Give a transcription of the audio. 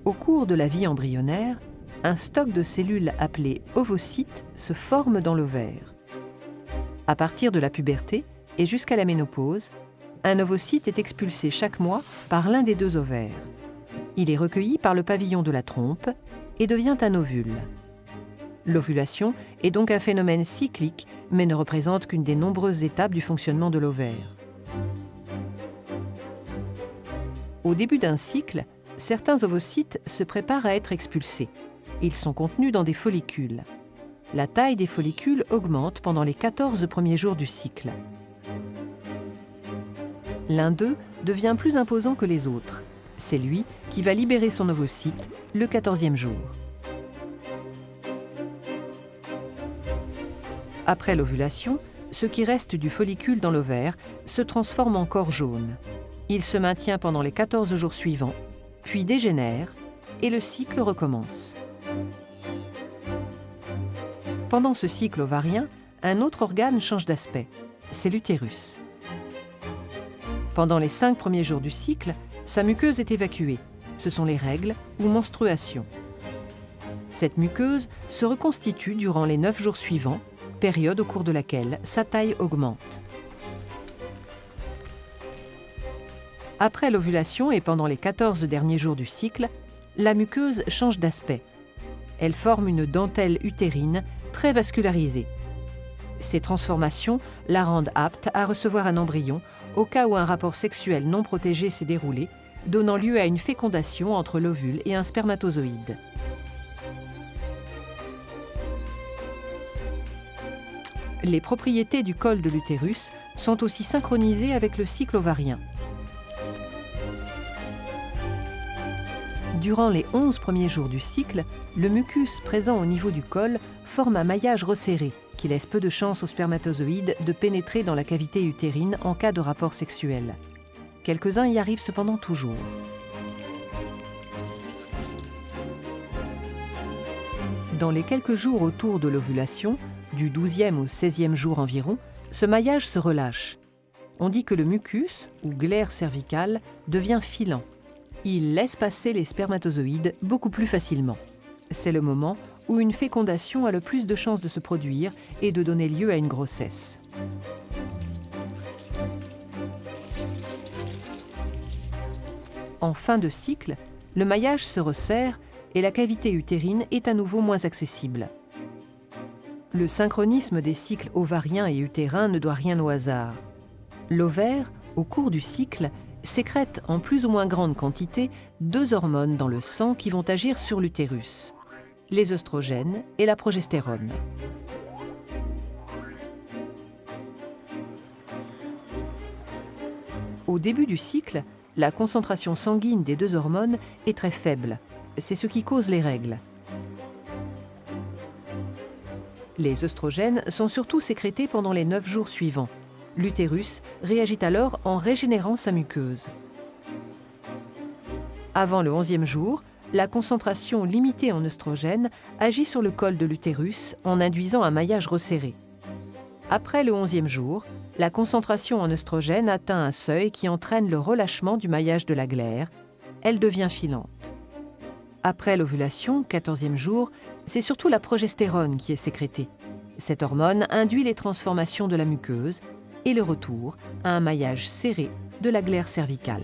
Au cours de la vie embryonnaire, un stock de cellules appelé ovocytes se forme dans l'ovaire. À partir de la puberté et jusqu'à la ménopause, un ovocyte est expulsé chaque mois par l'un des deux ovaires. Il est recueilli par le pavillon de la trompe et devient un ovule. L'ovulation est donc un phénomène cyclique, mais ne représente qu'une des nombreuses étapes du fonctionnement de l'ovaire. Au début d'un cycle, certains ovocytes se préparent à être expulsés. Ils sont contenus dans des follicules. La taille des follicules augmente pendant les 14 premiers jours du cycle. L'un d'eux devient plus imposant que les autres. C'est lui qui va libérer son ovocyte le 14e jour. Après l'ovulation, ce qui reste du follicule dans l'ovaire se transforme en corps jaune. Il se maintient pendant les 14 jours suivants, puis dégénère et le cycle recommence. Pendant ce cycle ovarien, un autre organe change d'aspect, c'est l'utérus. Pendant les 5 premiers jours du cycle, sa muqueuse est évacuée. Ce sont les règles ou menstruations. Cette muqueuse se reconstitue durant les 9 jours suivants, période au cours de laquelle sa taille augmente. Après l'ovulation et pendant les 14 derniers jours du cycle, la muqueuse change d'aspect. Elle forme une dentelle utérine très vascularisée. Ces transformations la rendent apte à recevoir un embryon au cas où un rapport sexuel non protégé s'est déroulé, donnant lieu à une fécondation entre l'ovule et un spermatozoïde. Les propriétés du col de l'utérus sont aussi synchronisées avec le cycle ovarien. Durant les 11 premiers jours du cycle, le mucus présent au niveau du col forme un maillage resserré qui laisse peu de chance aux spermatozoïdes de pénétrer dans la cavité utérine en cas de rapport sexuel. Quelques-uns y arrivent cependant toujours. Dans les quelques jours autour de l'ovulation, du 12e au 16e jour environ, ce maillage se relâche. On dit que le mucus, ou glaire cervicale, devient filant. Il laisse passer les spermatozoïdes beaucoup plus facilement. C'est le moment où une fécondation a le plus de chances de se produire et de donner lieu à une grossesse. En fin de cycle, le maillage se resserre et la cavité utérine est à nouveau moins accessible. Le synchronisme des cycles ovariens et utérins ne doit rien au hasard. L'ovaire, au cours du cycle, sécrète en plus ou moins grande quantité 2 hormones dans le sang qui vont agir sur l'utérus, les œstrogènes et la progestérone. Au début du cycle, la concentration sanguine des 2 hormones est très faible. C'est ce qui cause les règles. Les œstrogènes sont surtout sécrétés pendant les 9 jours suivants. L'utérus réagit alors en régénérant sa muqueuse. Avant le 11e jour, la concentration limitée en œstrogènes agit sur le col de l'utérus en induisant un maillage resserré. Après le 11e jour, la concentration en œstrogènes atteint un seuil qui entraîne le relâchement du maillage de la glaire. Elle devient filante. Après l'ovulation, 14e jour, c'est surtout la progestérone qui est sécrétée. Cette hormone induit les transformations de la muqueuse et le retour à un maillage serré de la glaire cervicale.